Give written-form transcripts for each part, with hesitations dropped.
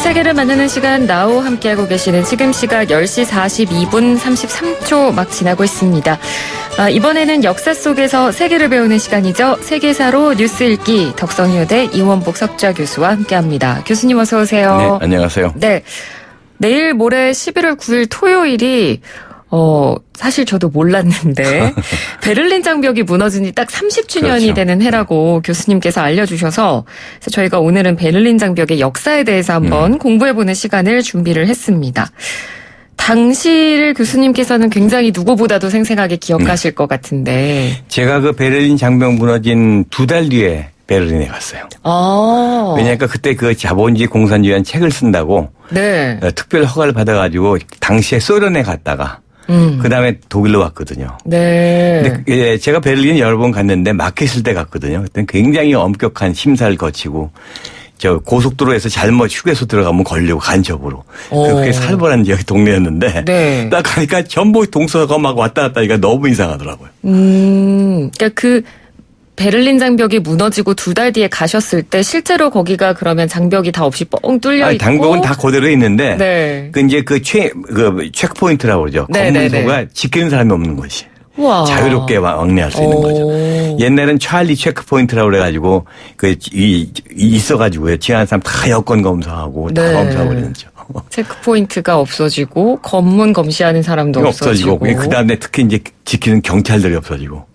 세계를 만나는 시간 나우 함께하고 계시는 지금 시각 10시 42분 33초 막 지나고 있습니다. 이번에는 역사 속에서 세계를 배우는 시간이죠. 세계사로 뉴스 읽기 덕성여대 이원복 석좌 교수와 함께합니다. 교수님 어서 오세요. 네, 안녕하세요. 네, 내일 모레 11월 9일 토요일이 사실 저도 몰랐는데 베를린 장벽이 무너진 지 딱 30주년이 그렇죠. 되는 해라고 교수님께서 알려주셔서 그래서 저희가 오늘은 베를린 장벽의 역사에 대해서 한번 공부해보는 시간을 준비를 했습니다. 당시를 교수님께서는 굉장히 누구보다도 생생하게 기억하실 것 같은데. 제가 그 베를린 장벽 무너진 2달 뒤에 베를린에 갔어요. 왜냐하면 그때 그 자본주의 공산주의한 책을 쓴다고 네. 특별 허가를 받아가지고 당시에 소련에 갔다가 그 다음에 독일로 왔거든요. 네. 근데 제가 베를린 여러 번 갔는데 막혔을 때 갔거든요. 그때 굉장히 엄격한 심사를 거치고 저 고속도로에서 잘못 휴게소 들어가면 걸리고 간첩으로. 그렇게 살벌한 지역이 동네였는데 네. 딱 가니까 전부 동서가 막 왔다 갔다 하니까 너무 이상하더라고요. 그러니까 그 베를린 장벽이 무너지고 2달 뒤에 가셨을 때 실제로 거기가 그러면 장벽이 다 없이 뻥 뚫려 있고 장벽은 다 그대로 있는데 네. 그 이제 그 체크포인트라고 그러죠. 검문소가 지키는 사람이 없는 것이. 우와. 자유롭게 왕래할 수 있는 거죠. 옛날엔 찰리 체크포인트라고 그래가지고 있어가지고요. 지나는 사람 다 여권 검사하고 다 검사하고 그러죠. 체크포인트가 없어지고 검문 검시하는 사람도 없어지고 그 다음에 특히 이제 지키는 경찰들이 없어지고.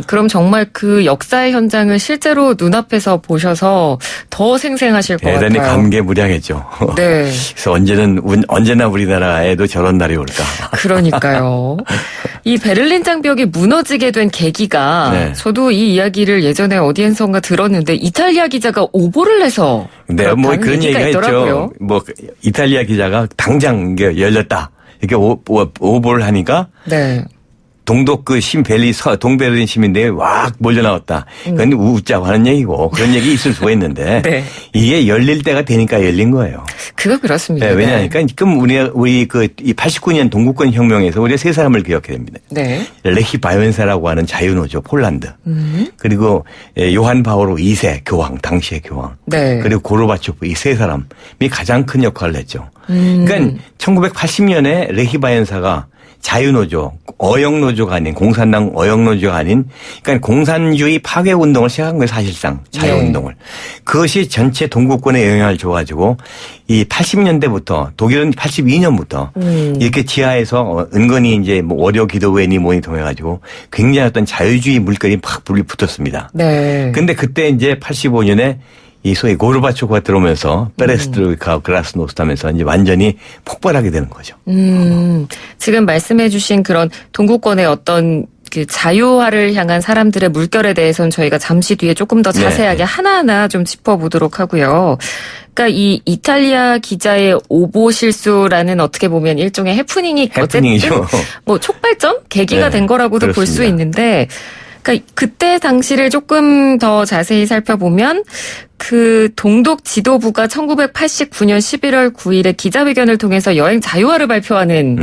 그럼 정말 그 역사의 현장을 실제로 눈앞에서 보셔서 더 생생하실 것 대단히 같아요. 감개무량했죠. 네. 그래서 언제나 우리나라에도 저런 날이 올까. 그러니까요. 이 베를린 장벽이 무너지게 된 계기가 네. 저도 이 이야기를 예전에 어디에선가 들었는데 이탈리아 기자가 오보를 해서 네, 뭐 그런 얘기가 있더라고요. 있죠. 뭐 이탈리아 기자가 당장 이게 열렸다. 이렇게 오보를 하니까 네. 동독 동베를린 시민들이 왁 몰려 나왔다. 그건 웃자고 하는 얘기고 그런 얘기 있을 수가 있는데 네. 이게 열릴 때가 되니까 열린 거예요. 그거 그렇습니다. 네, 왜냐하니까 지금 우리 이 89년 동구권 혁명에서 우리가 세 사람을 기억해야 됩니다. 네. 레히 바이엔사라고 하는 자유노조 폴란드. 그리고 요한 바오로 2세 교황, 당시의 교황. 네. 그리고 고르바초프 이 세 사람이 가장 큰 역할을 했죠. 그러니까 1980년에 레히 바이엔사가 자유노조, 어영노조가 아닌 공산당 어영노조가 아닌 그러니까 공산주의 파괴 운동을 시작한 거예요. 사실상 자유운동을. 네. 그것이 전체 동구권에 영향을 줘가지고 이 80년대부터 독일은 82년부터 이렇게 지하에서 은근히 이제 뭐 월요 기도회니 뭐니 통해가지고 굉장히 어떤 자유주의 물결이 팍 불이 붙었습니다. 네. 근데 그때 이제 85년에 이 소위 고르바초프가 들어오면서 페레스트로이카 그라스노스트 하면서 이제 완전히 폭발하게 되는 거죠. 지금 말씀해 주신 그런 동구권의 어떤 그 자유화를 향한 사람들의 물결에 대해서는 저희가 잠시 뒤에 조금 더 자세하게 하나하나 좀 짚어보도록 하고요. 그러니까 이 이탈리아 기자의 오보 실수라는 어떻게 보면 일종의 해프닝이죠. 어쨌든 뭐 촉발점? 계기가 된 거라고도 볼 수 있는데 그러니까 그때 당시를 조금 더 자세히 살펴보면 그 동독 지도부가 1989년 11월 9일에 기자회견을 통해서 여행 자유화를 발표하는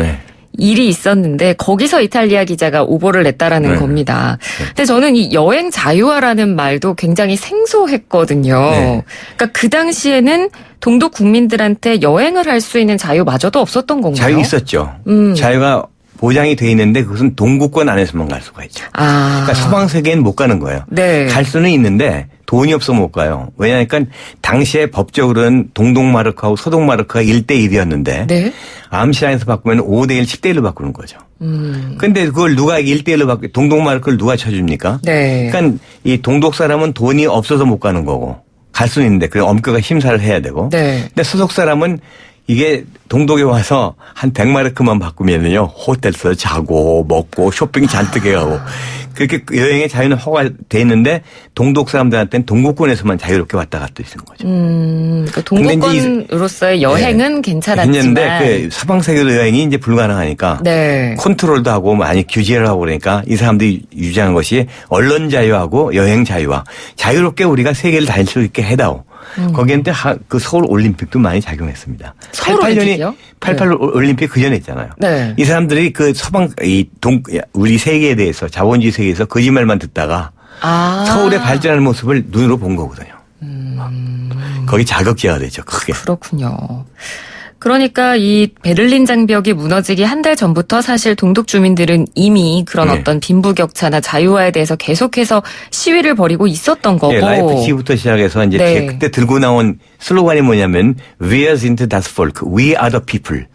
일이 있었는데 거기서 이탈리아 기자가 오보를 냈다라는 겁니다. 근데 저는 이 여행 자유화라는 말도 굉장히 생소했거든요. 그러니까 그 당시에는 동독 국민들한테 여행을 할 수 있는 자유마저도 없었던 건가요? 자유 있었죠. 자유가 보장이 돼 있는데 그것은 동구권 안에서만 갈 수가 있죠. 그러니까 서방 세계는 못 가는 거예요. 네. 갈 수는 있는데 돈이 없어 못 가요. 왜냐하니까 당시에 법적으로는 동독마르크하고 서독마르크가 1대1이었는데 네. 암시장에서 바꾸면 5대1, 10대1로 바꾸는 거죠. 근데 그걸 누가 1대1로 동독마르크를 누가 쳐줍니까? 네. 그러니까 이 동독 사람은 돈이 없어서 못 가는 거고 갈 수는 있는데 그래 엄격한 심사를 해야 되고 네. 근데 서독 사람은 이게 동독에 와서 한 100마르크만 바꾸면은요, 호텔에서 자고, 먹고, 쇼핑 잔뜩 해가고. 그렇게 여행의 자유는 허가돼 있는데, 동독 사람들한테는 동구권에서만 자유롭게 왔다 갔다 있는 거죠. 그러니까 동구권으로서의 여행은 괜찮았지만. 했는데, 그 서방세계로 여행이 이제 불가능하니까. 네. 컨트롤도 하고, 많이 규제를 하고 그러니까 이 사람들이 유지하는 것이 언론 자유하고 여행 자유와 자유롭게 우리가 세계를 다닐 수 있게 해다오. 거기에 그 서울 올림픽도 많이 작용했습니다. 서울 올림픽이요? 88 올림픽 그 전에 했잖아요. 네. 이 사람들이 그 우리 세계에 대해서 자본주의 세계에서 거짓말만 듣다가 서울의 발전하는 모습을 눈으로 본 거거든요. 거기 자극제가 되죠. 크게. 그렇군요. 그러니까 이 베를린 장벽이 무너지기 한 달 전부터 사실 동독 주민들은 이미 그런 어떤 빈부격차나 자유화에 대해서 계속해서 시위를 벌이고 있었던 거고. 라이프치히부터 시작해서 이제 그때 들고 나온 슬로건이 뭐냐면 We sind das Volk, We are the people.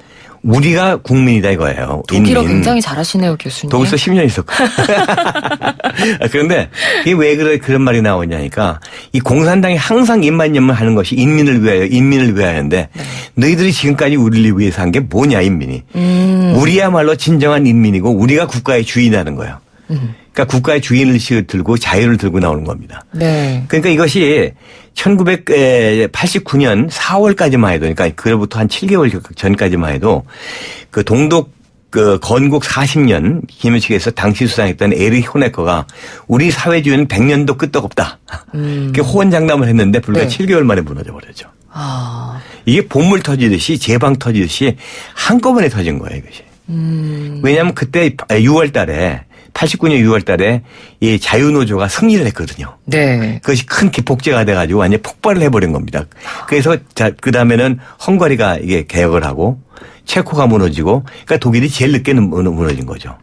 우리가 국민이다 이거예요. 독일어 굉장히 잘하시네요, 교수님. 독일서 10년 있었거든요. 그런데 이게 왜 그런 말이 나오냐니까 이 공산당이 항상 입만연만하는 것이 인민을 위하여인데 너희들이 지금까지 우리를 위해서 한 게 뭐냐 인민이. 우리야말로 진정한 인민이고 우리가 국가의 주인이라는 거예요. 그러니까 국가의 주인의식을 들고 자유를 들고 나오는 겁니다. 네. 그러니까 이것이 1989년 4월까지만 해도, 그러니까 그로부터 한 7개월 전까지만 해도 그 동독 그 건국 40년 기념식에서 당시 수상했던 에리히 호네커가 우리 사회주의는 100년도 끄떡없다. 이렇게 호언장담을 했는데 불과 7개월 만에 무너져 버렸죠. 이게 본물 터지듯이 제방 터지듯이 한꺼번에 터진 거예요, 이것이. 왜냐하면 그때 6월 달에 89년 6월 달에 이 자유노조가 승리를 했거든요. 네. 그것이 큰 기폭제가 돼가지고 완전히 폭발을 해버린 겁니다. 그래서 그 다음에는 헝가리가 이게 개혁을 하고 체코가 무너지고 그러니까 독일이 제일 늦게 무너진 거죠.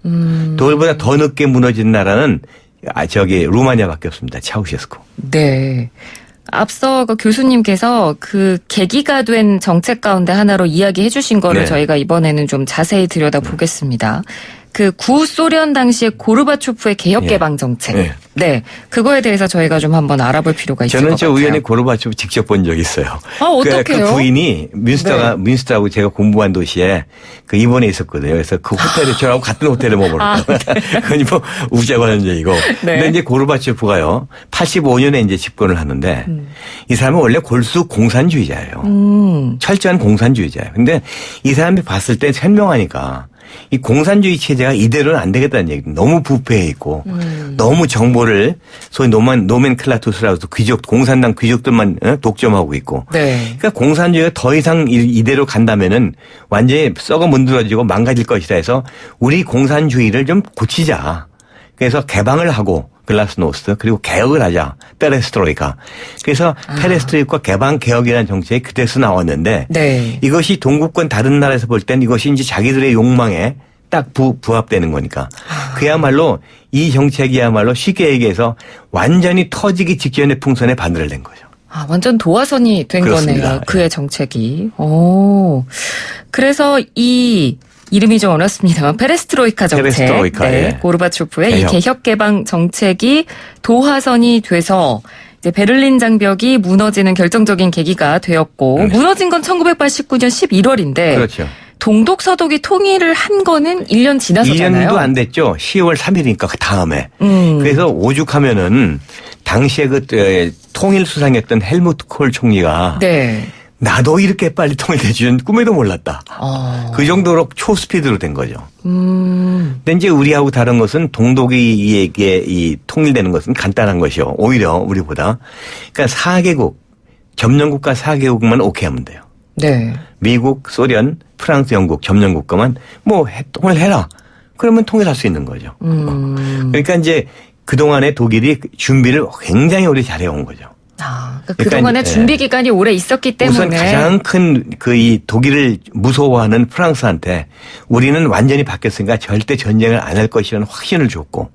독일보다 더 늦게 무너진 나라는 루마니아밖에 없습니다. 차우셰스쿠. 네. 앞서 그 교수님께서 그 계기가 된 정책 가운데 하나로 이야기해 주신 거를 저희가 이번에는 좀 자세히 들여다보겠습니다. 그 구소련 당시의 고르바초프의 개혁개방 정책. 네. 그거에 대해서 저희가 좀 한번 알아볼 필요가 있을 것 같아요. 저는 우연히 고르바초프 직접 본 적이 있어요. 어떡해요? 그 부인이 뮌스터하고 제가 공부한 도시에 그 입원해 있었거든요. 그래서 그 호텔에 저하고 같은 호텔에 머물렀어요. 그건 뭐 웃자고 하는 얘기고. 근데 이제 고르바초프가요. 85년에 이제 집권을 하는데 이 사람은 원래 골수 공산주의자예요. 철저한 공산주의자예요. 근데 이 사람이 봤을 때 현명하니까 이 공산주의 체제가 이대로는 안 되겠다는 얘기. 너무 부패해 있고 너무 정보를 소위 노멘클라투스라고 해서 공산당 귀족들만 독점하고 있고. 그러니까 공산주의가 더 이상 이대로 간다면은 완전히 썩어 문드러지고 망가질 것이다 해서 우리 공산주의를 좀 고치자. 그래서 개방을 하고 글라스노스트 그리고 개혁을 하자. 페레스트로이카. 그래서 페레스트로이카 개방 개혁이라는 정책이 그때서 나왔는데 이것이 동구권 다른 나라에서 볼 땐 이것이 이제 자기들의 욕망에 딱 부합되는 거니까. 그야말로 이 정책이야말로 쉽게 얘기해서 완전히 터지기 직전의 풍선에 바늘을 낸 거죠. 완전 도화선이 된 거네요. 그의 정책이. 그래서 이름이 좀 어렵습니다만 페레스트로이카 정책. 고르바초프의 개혁. 이 개혁 개방 정책이 도화선이 돼서 이제 베를린 장벽이 무너지는 결정적인 계기가 되었고 무너진 건 1989년 11월인데 그렇죠. 동독 서독이 통일을 한 거는 1년 지나서잖아요. 2년도 안 됐죠. 10월 3일이니까 그 다음에. 그래서 오죽하면은 당시에 그 통일 수상했던 헬무트 콜 총리가 나도 이렇게 빨리 통일될 줄은 꿈에도 몰랐다. 그 정도로 초스피드로 된 거죠. 근데 이제 우리하고 다른 것은 동독이 통일되는 것은 간단한 것이요. 오히려 우리보다. 그러니까 4개국, 점령국가 4개국만 오케이 하면 돼요. 미국, 소련, 프랑스, 영국, 점령국가만 뭐 통일해라. 그러면 통일할 수 있는 거죠. 그러니까 이제 그동안에 독일이 준비를 굉장히 오래 잘해온 거죠. 그동안에 준비 기간이 오래 있었기 때문에. 우선 가장 큰 이 독일을 무서워하는 프랑스한테 우리는 완전히 바뀌었으니까 절대 전쟁을 안 할 것이라는 확신을 줬고.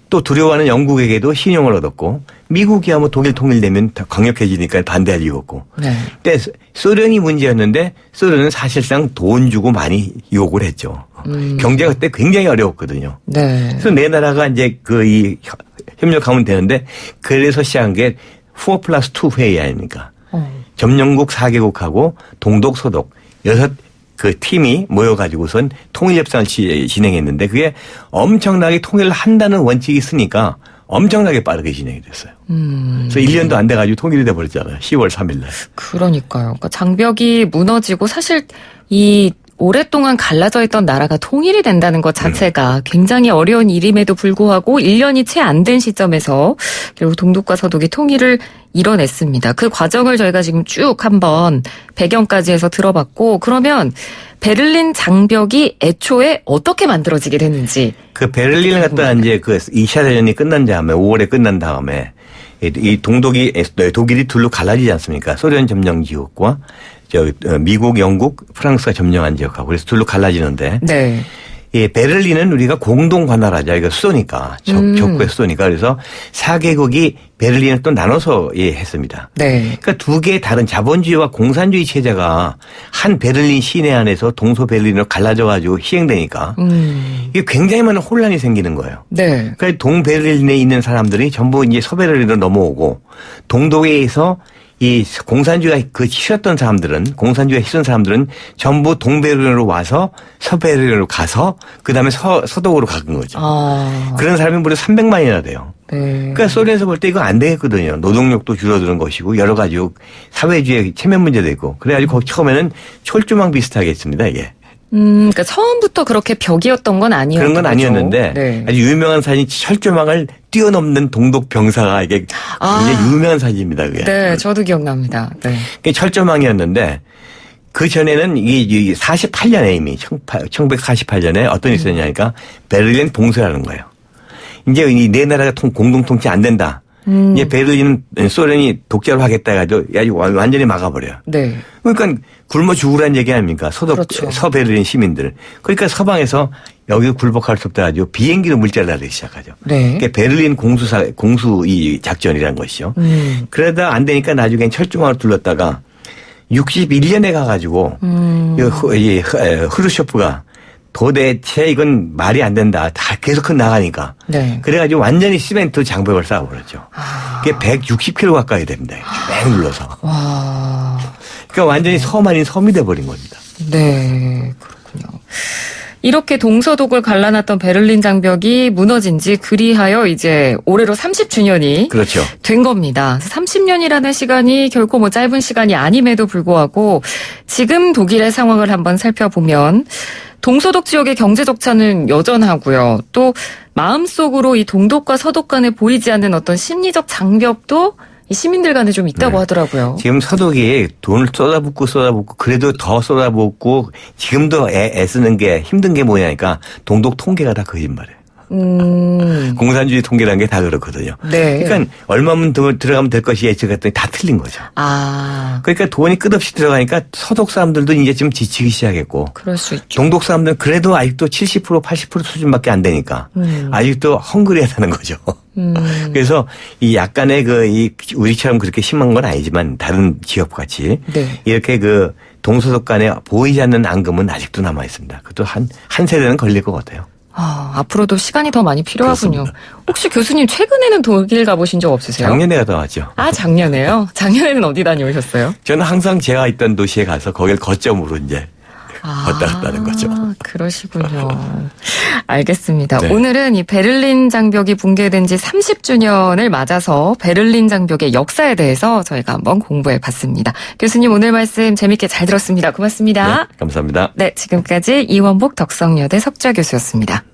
또 두려워하는 영국에게도 신용을 얻었고 미국이야 뭐 독일 통일되면 더 강력해지니까 반대할 이유 없고. 근데 소련이 문제였는데 소련은 사실상 돈 주고 많이 요구를 했죠. 경제가 그때 굉장히 어려웠거든요. 그래서 내 나라가 이제 이 협력하면 되는데 그래서 시작한 게 4+2 회의 아닙니까? 점령국 4개국하고 동독, 서독 6 그 팀이 모여가지고선 통일협상을 진행했는데 그게 엄청나게 통일을 한다는 원칙이 있으니까 엄청나게 빠르게 진행이 됐어요. 그래서 1년도 안 돼가지고 통일이 돼버렸잖아요. 10월 3일 날. 그러니까요. 그러니까 장벽이 무너지고 사실 이 오랫동안 갈라져 있던 나라가 통일이 된다는 것 자체가 굉장히 어려운 일임에도 불구하고 1년이 채 안 된 시점에서 결국 동독과 서독이 통일을 이뤄냈습니다. 그 과정을 저희가 지금 쭉 한번 배경까지 해서 들어봤고, 그러면 베를린 장벽이 애초에 어떻게 만들어지게 됐는지. 그 베를린을 갖다가 이제 그 2차 대전이 끝난 다음에 5월에 끝난 다음에 이 독일이 둘로 갈라지지 않습니까? 소련 점령 지역과 미국, 영국, 프랑스가 점령한 지역하고 그래서 둘로 갈라지는데. 네. 예, 베를린은 우리가 공동 관할하자. 이거 수도니까. 적국의 수도니까. 그래서 4개국이 베를린을 또 나눠서 했습니다. 네. 그러니까 두 개의 다른 자본주의와 공산주의 체제가 한 베를린 시내 안에서 동서 베를린으로 갈라져 가지고 시행되니까 이게 굉장히 많은 혼란이 생기는 거예요. 네. 그러니까 동베를린에 있는 사람들이 전부 이제 서베를린으로 넘어오고 동독에서 이 공산주의가 싫었던 사람들은, 공산주의가 싫은 사람들은 전부 동베를린으로 와서 서베를린으로 가서 그다음에 서독으로 가는 거죠. 그런 사람이 무려 300만이나 돼요. 네. 그러니까 소련에서 볼 때 이거 안 되겠거든요. 노동력도 줄어드는 것이고 여러 가지 사회주의 체면 문제도 있고. 그래가지고 거기 처음에는 철조망 비슷하게 했습니다, 이게. 그러니까 처음부터 그렇게 벽이었던 건 아니었죠. 그런 건 아니었는데 네. 아주 유명한 사진이 철조망을 뛰어넘는 동독 병사가 이게 굉장히 유명한 사진입니다. 그게. 네, 저도 기억납니다. 네. 그게 철조망이었는데 그 전에는 이게 48년에 이미 1948년에 어떤 일이 있었냐니까 베를린 봉쇄라는 거예요. 이제 이 네 나라가 공동 통치 안 된다. 이제 베를린은 소련이 독재로 하겠다 해가지고 아주 완전히 막아버려요. 네. 그러니까 굶어 죽으라는 얘기 아닙니까? 그렇죠. 서베를린 시민들. 그러니까 서방에서 여기 굴복할 수 없다 가지고 비행기로 물자를 날리기 시작하죠. 네. 그게 베를린 공수 이 작전이라는 것이죠. 그러다 안 되니까 나중엔 철조망으로 둘렀다가 61년에 가가지고 흐르쇼프가 도대체 이건 말이 안 된다. 다 계속 나가니까. 네. 그래가지고 완전히 시멘트 장벽을 쌓아버렸죠. 그게 160km 가까이 됩니다. 쭉 눌러서. 와. 그러니까 완전히 섬 아닌 섬이 돼버린 겁니다. 네, 그렇군요. 이렇게 동서독을 갈라놨던 베를린 장벽이 무너진 지 그리하여 이제 올해로 30주년이 그렇죠. 된 겁니다. 30년이라는 시간이 결코 뭐 짧은 시간이 아님에도 불구하고 지금 독일의 상황을 한번 살펴보면 동서독 지역의 경제 적자는 여전하고요. 또 마음속으로 이 동독과 서독 간에 보이지 않는 어떤 심리적 장벽도 이 시민들 간에 좀 있다고 하더라고요. 지금 서독이 돈을 쏟아붓고 그래도 더 쏟아붓고 지금도 애쓰는 게 힘든 게 뭐냐니까 동독 통계가 다 거짓말이에요. 공산주의 통계라는 게 다 그렇거든요. 네. 그러니까 얼마만 더 들어가면 될 것이 예측했더니 다 틀린 거죠. 그러니까 돈이 끝없이 들어가니까 서독 사람들도 이제 좀 지치기 시작했고. 그럴 수 있죠. 동독 사람들은 그래도 아직도 70% 80% 수준밖에 안 되니까 아직도 헝그리하다는 거죠. 그래서 이 약간의 우리처럼 그렇게 심한 건 아니지만 다른 지역 같이 이렇게 동서독 간에 보이지 않는 앙금은 아직도 남아 있습니다. 그것도 한 세대는 걸릴 것 같아요. 앞으로도 시간이 더 많이 필요하군요. 그렇습니다. 혹시 교수님 최근에는 독일 가보신 적 없으세요? 작년에 갔다 왔죠. 작년에요? 작년에는 어디 다녀오셨어요? 저는 항상 제가 있던 도시에 가서 거길 거점으로 이제 왔다 갔다는 거죠. 그러시군요. 알겠습니다. 네. 오늘은 이 베를린 장벽이 붕괴된 지 30주년을 맞아서 베를린 장벽의 역사에 대해서 저희가 한번 공부해 봤습니다. 교수님 오늘 말씀 재밌게 잘 들었습니다. 고맙습니다. 네, 감사합니다. 네, 지금까지 이원복 덕성여대 석좌 교수였습니다.